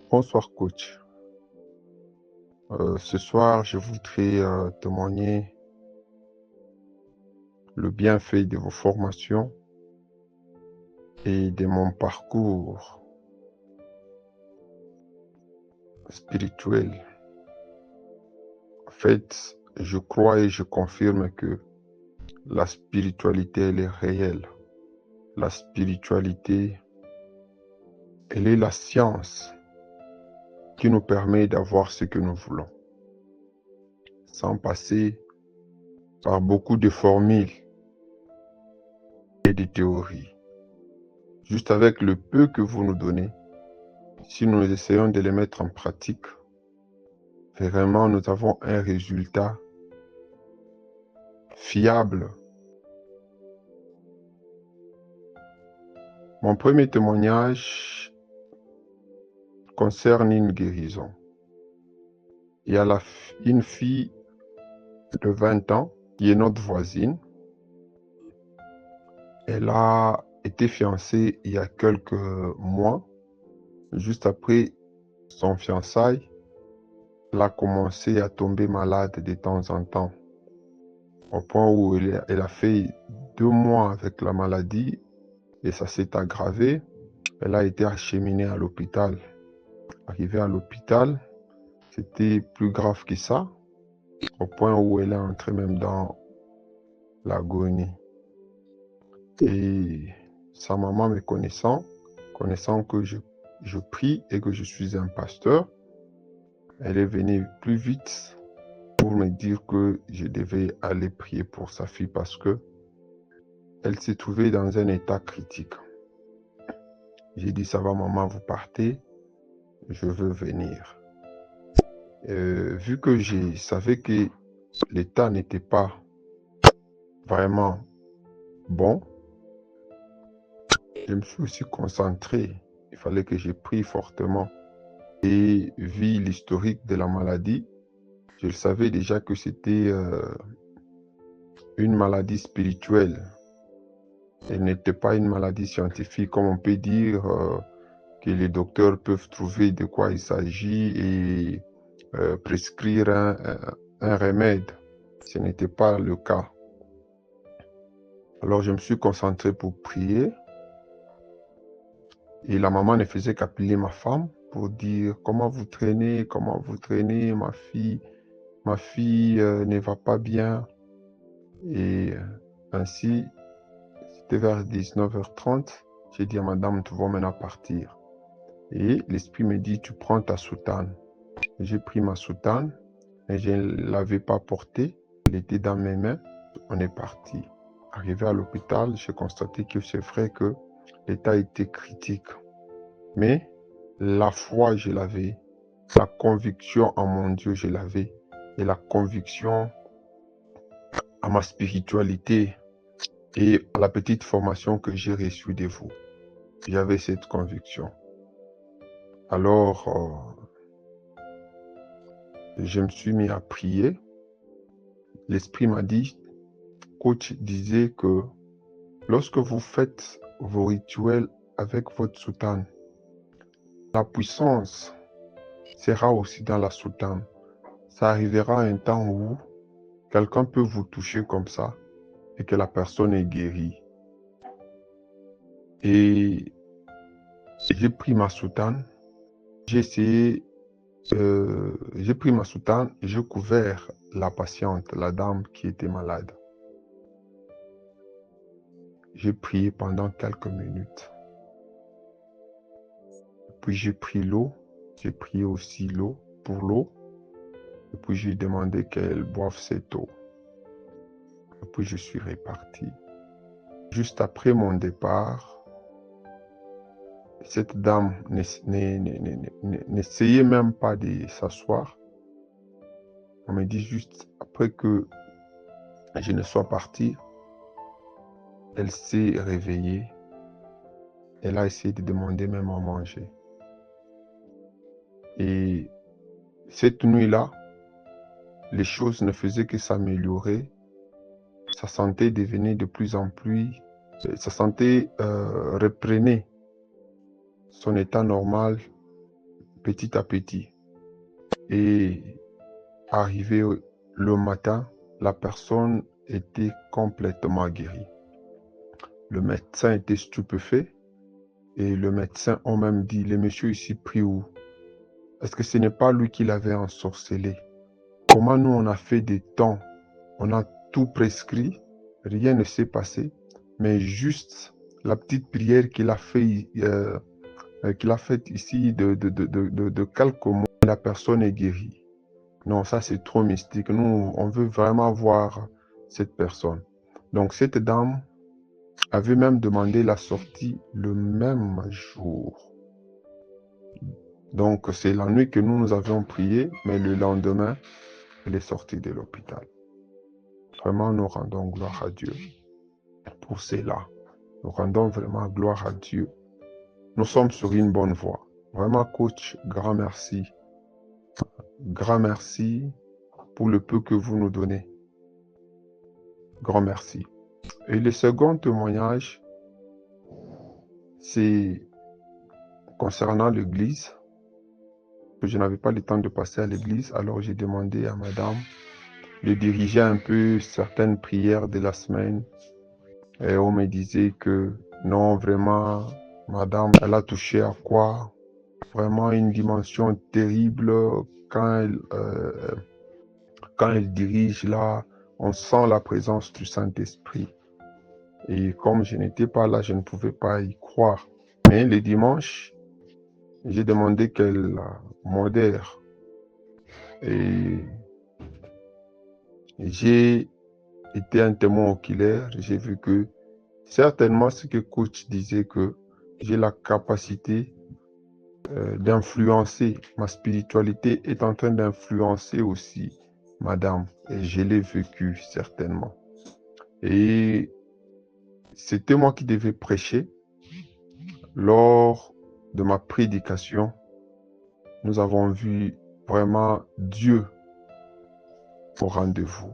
Bonsoir coach. Ce soir, je voudrais témoigner le bienfait de vos formations et de mon parcours spirituel. En fait, je crois et je confirme que la spiritualité, elle est réelle. La spiritualité, elle est la science qui nous permet d'avoir ce que nous voulons, sans passer par beaucoup de formules et de théories. Juste avec le peu que vous nous donnez, si nous essayons de les mettre en pratique, vraiment nous avons un résultat fiable. Mon premier témoignage concerne une guérison. Il y a une fille de 20 ans qui est notre voisine. Elle a été fiancée il y a quelques mois. Juste après son fiançailles, elle a commencé à tomber malade de temps en temps, au point où elle a fait 2 mois avec la maladie et ça s'est aggravé. Elle a été acheminée à l'hôpital. Arrivée à l'hôpital, c'était plus grave que ça, au point où elle est entrée même dans l'agonie. Et sa maman me connaissant que je prie et que je suis un pasteur, elle est venue plus vite pour me dire que je devais aller prier pour sa fille parce que elle s'est trouvée dans un état critique. J'ai dit, ça va maman, vous partez, je veux venir. Vu que je savais que l'état n'était pas vraiment bon, je me suis aussi concentré. Il fallait que je prie fortement. Et vu l'historique de la maladie, je savais déjà que c'était une maladie spirituelle. Elle n'était pas une maladie scientifique, comme on peut dire que les docteurs peuvent trouver de quoi il s'agit et prescrire un remède. Ce n'était pas le cas. Alors je me suis concentré pour prier. Et la maman ne faisait qu'appeler ma femme pour dire comment vous traînez, ma fille ne va pas bien. Et ainsi, c'était vers 19h30, j'ai dit à madame, tu vas maintenant partir. Et l'esprit me dit, tu prends ta soutane. J'ai pris ma soutane, mais je ne l'avais pas portée, elle était dans mes mains, on est parti. Arrivé à l'hôpital, j'ai constaté que c'est vrai que l'état était critique. Mais la foi, je l'avais. La conviction en mon Dieu, je l'avais. Et la conviction à ma spiritualité et à la petite formation que j'ai reçue de vous. J'avais cette conviction. Alors, je me suis mis à prier. L'Esprit m'a dit, coach disait que lorsque vous faites vos rituels avec votre soutane, la puissance sera aussi dans la soutane. Ça arrivera un temps où quelqu'un peut vous toucher comme ça et que la personne est guérie. Et j'ai pris ma soutane, j'ai pris ma soutane et j'ai couvert la patiente, la dame qui était malade. J'ai prié pendant quelques minutes. Puis j'ai pris l'eau, j'ai prié aussi l'eau pour l'eau. Et puis j'ai demandé qu'elle boive cette eau. Et puis je suis reparti. Juste après mon départ, cette dame n'essayait même pas de s'asseoir. On me dit juste après que je ne sois parti, elle s'est réveillée. Elle a essayé de demander même à manger. Et cette nuit-là, les choses ne faisaient que s'améliorer. Sa santé devenait de plus en plus... Sa santé reprenait son état normal petit à petit. Et arrivé le matin, la personne était complètement guérie. Le médecin était stupéfait et le médecin a même dit, le monsieur ici prie où? Est-ce que ce n'est pas lui qui l'avait ensorcelé? Comment nous on a fait des temps, on a tout prescrit, rien ne s'est passé, mais juste la petite prière qu'il a fait, faite ici de quelques mots, la personne est guérie. Non, ça c'est trop mystique. Nous, on veut vraiment voir cette personne. Donc cette dame avait même demandé la sortie le même jour. Donc c'est la nuit que nous avions prié, mais le lendemain, elle est sortie de l'hôpital. Vraiment, nous rendons gloire à Dieu pour cela. Nous rendons vraiment gloire à Dieu. Nous sommes sur une bonne voie. Vraiment, coach, grand merci. Grand merci pour le peu que vous nous donnez. Grand merci. Et le second témoignage, c'est concernant l'église. Je n'avais pas le temps de passer à l'église, alors j'ai demandé à madame de diriger un peu certaines prières de la semaine. Et on me disait que non, vraiment, madame, elle a touché à quoi? Vraiment une dimension terrible quand elle dirige là, on sent la présence du Saint-Esprit. Et comme je n'étais pas là, je ne pouvais pas y croire. Mais le dimanche, j'ai demandé qu'elle modère. Et j'ai été un témoin oculaire. J'ai vu que certainement ce que coach disait, que j'ai la capacité d'influencer. Ma spiritualité est en train d'influencer aussi madame. Et je l'ai vécu certainement. Et c'était moi qui devais prêcher. Lors de ma prédication, nous avons vu vraiment Dieu au rendez-vous.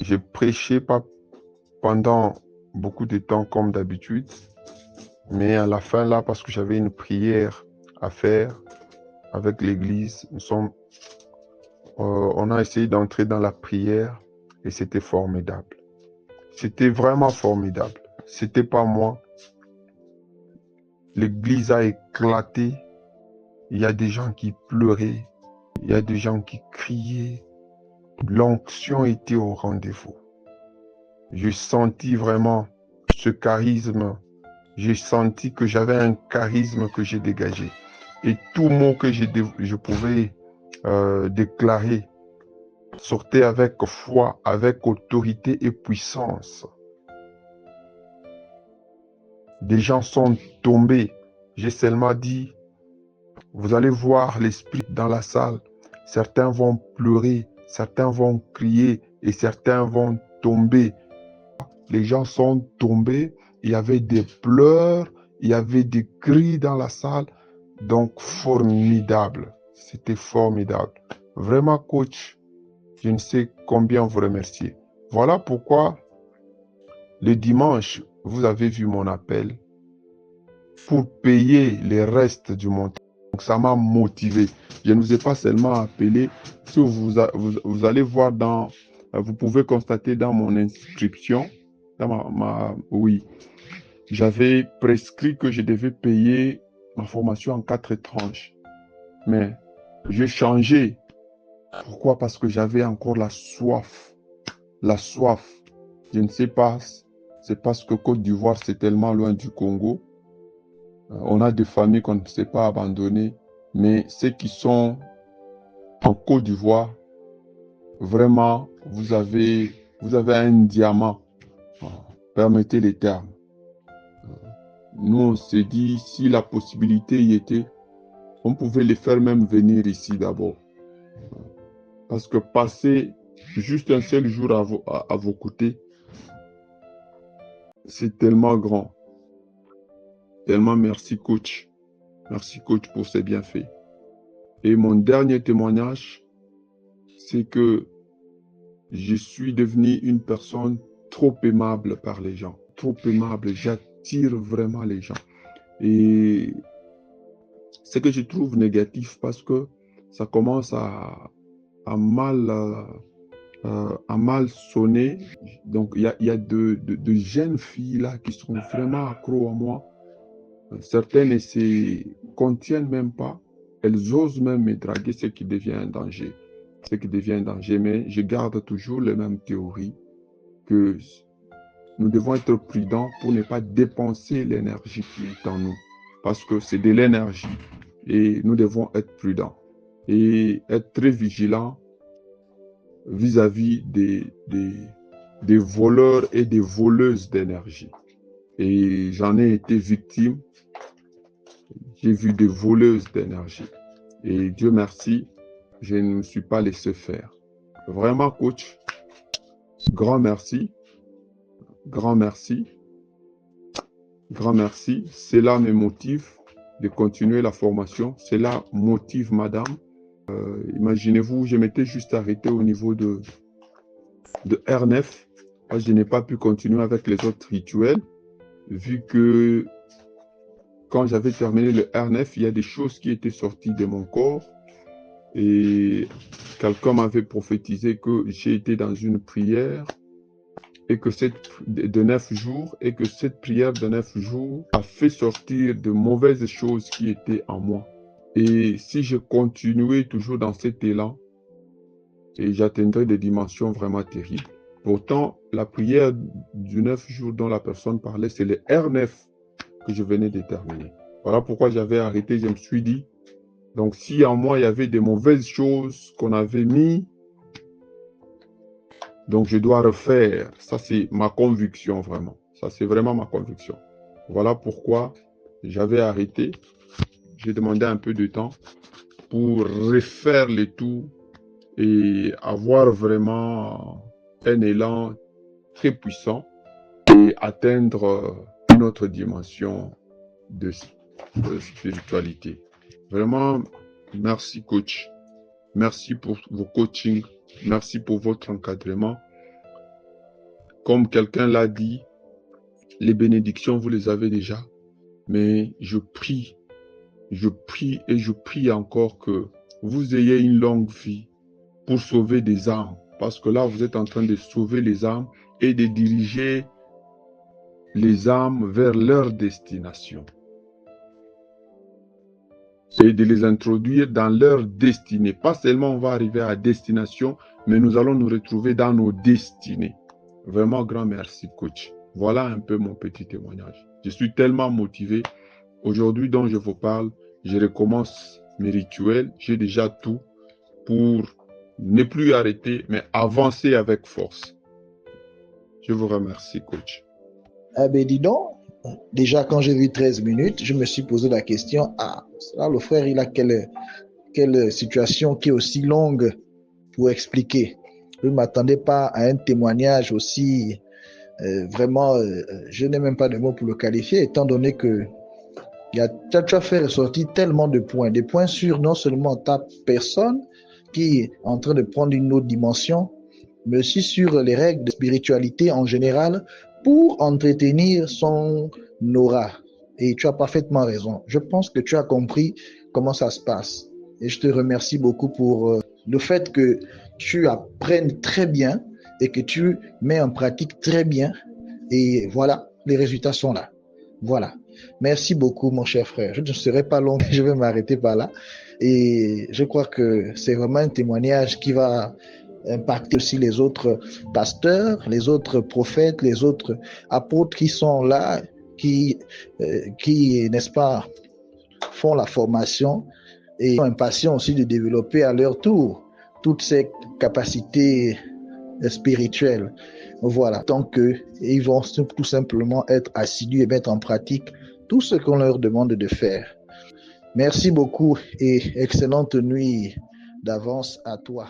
J'ai prêché pas pendant beaucoup de temps comme d'habitude, mais à la fin là, parce que j'avais une prière à faire avec l'église, on a essayé d'entrer dans la prière et c'était formidable. C'était vraiment formidable. C'était pas moi. L'église a éclaté. Il y a des gens qui pleuraient. Il y a des gens qui criaient. L'onction était au rendez-vous. J'ai senti vraiment ce charisme. J'ai senti que j'avais un charisme que j'ai dégagé. Et tout mot que je pouvais déclarer sortait avec foi, avec autorité et puissance. Des gens sont tombés. J'ai seulement dit, vous allez voir l'esprit dans la salle. Certains vont pleurer, certains vont crier et certains vont tomber. Les gens sont tombés, il y avait des pleurs, il y avait des cris dans la salle. Donc, formidable. C'était formidable. Vraiment, coach, je ne sais combien vous remercier. Voilà pourquoi le dimanche, vous avez vu mon appel pour payer les restes du montant. Donc, ça m'a motivé. Je ne vous ai pas seulement appelé. Si vous allez voir vous pouvez constater dans mon inscription, oui, j'avais prescrit que je devais payer ma formation en 4 tranches. Mais j'ai changé. Pourquoi? Parce que j'avais encore la soif. La soif. Je ne sais pas. C'est parce que Côte d'Ivoire, c'est tellement loin du Congo. On a des familles qu'on ne sait pas abandonner. Mais ceux qui sont en Côte d'Ivoire, vraiment, vous avez un diamant. Permettez les termes. Nous, on s'est dit, si la possibilité y était, on pouvait les faire même venir ici d'abord. Parce que passer juste un seul jour à vos côtés, c'est tellement grand. Tellement merci coach. Merci coach pour ces bienfaits. Et mon dernier témoignage, c'est que je suis devenu une personne trop aimable par les gens. Trop aimable. J'attire vraiment les gens. Et ce que je trouve négatif parce que ça commence à mal, à mal sonner. Donc, il y a de jeunes filles là qui sont vraiment accros à moi. Certaines ne se contiennent même pas. Elles osent même me draguer, ce qui devient un danger. Ce qui devient un danger. Mais je garde toujours les mêmes théories que nous devons être prudents pour ne pas dépenser l'énergie qui est en nous. Parce que c'est de l'énergie. Et nous devons être prudents. Et être très vigilants vis-à-vis des voleurs et des voleuses d'énergie. Et j'en ai été victime. J'ai vu des voleuses d'énergie. Et Dieu merci, je ne me suis pas laissé faire. Vraiment, coach, grand merci. Grand merci. Grand merci. Cela me motive de continuer la formation. Cela motive madame. Imaginez-vous, je m'étais juste arrêté au niveau de R9. Je n'ai pas pu continuer avec les autres rituels, vu que quand j'avais terminé le R9, il y a des choses qui étaient sorties de mon corps. Et quelqu'un m'avait prophétisé que j'ai été dans une prière et que de 9 jours, et que cette prière de 9 jours a fait sortir de mauvaises choses qui étaient en moi. Et si je continuais toujours dans cet élan, et j'atteindrais des dimensions vraiment terribles. Pourtant, la prière du 9 jours dont la personne parlait, c'est le R9 que je venais de terminer. Voilà pourquoi j'avais arrêté. Je me suis dit, donc si en moi il y avait des mauvaises choses qu'on avait mis, donc je dois refaire. Ça c'est ma conviction vraiment. Ça c'est vraiment ma conviction. Voilà pourquoi j'avais arrêté. J'ai demandé un peu de temps pour refaire le tout et avoir vraiment un élan très puissant et atteindre une autre dimension de spiritualité. Vraiment, merci coach. Merci pour vos coachings. Merci pour votre encadrement. Comme quelqu'un l'a dit, les bénédictions, vous les avez déjà. Mais je prie et je prie encore que vous ayez une longue vie pour sauver des âmes. Parce que là, vous êtes en train de sauver les âmes et de diriger les âmes vers leur destination. Et de les introduire dans leur destinée. Pas seulement on va arriver à destination, mais nous allons nous retrouver dans nos destinées. Vraiment grand merci, coach. Voilà un peu mon petit témoignage. Je suis tellement motivé. Aujourd'hui, dont je vous parle, je recommence mes rituels. J'ai déjà tout pour ne plus arrêter, mais avancer avec force. Je vous remercie, coach. Ah ben dis donc, déjà quand j'ai vu 13 minutes, je me suis posé la question, là le frère il a quelle situation qui est aussi longue pour expliquer. Je ne m'attendais pas à un témoignage aussi vraiment, je n'ai même pas de mots pour le qualifier, étant donné que tu as fait ressortir tellement de points, des points sur non seulement ta personne qui est en train de prendre une autre dimension, mais aussi sur les règles de spiritualité en général pour entretenir son aura. Et tu as parfaitement raison. Je pense que tu as compris comment ça se passe. Et je te remercie beaucoup pour le fait que tu apprennes très bien et que tu mets en pratique très bien. Et voilà, les résultats sont là. Voilà. Merci beaucoup, mon cher frère. Je ne serai pas long, je vais m'arrêter par là. Et je crois que c'est vraiment un témoignage qui va impacter aussi les autres pasteurs, les autres prophètes, les autres apôtres qui sont là, qui n'est-ce pas, font la formation et sont impatients aussi de développer à leur tour toutes ces capacités spirituelles. Voilà, donc ils vont tout simplement être assidus et mettre en pratique tout ce qu'on leur demande de faire. Merci beaucoup et excellente nuit d'avance à toi.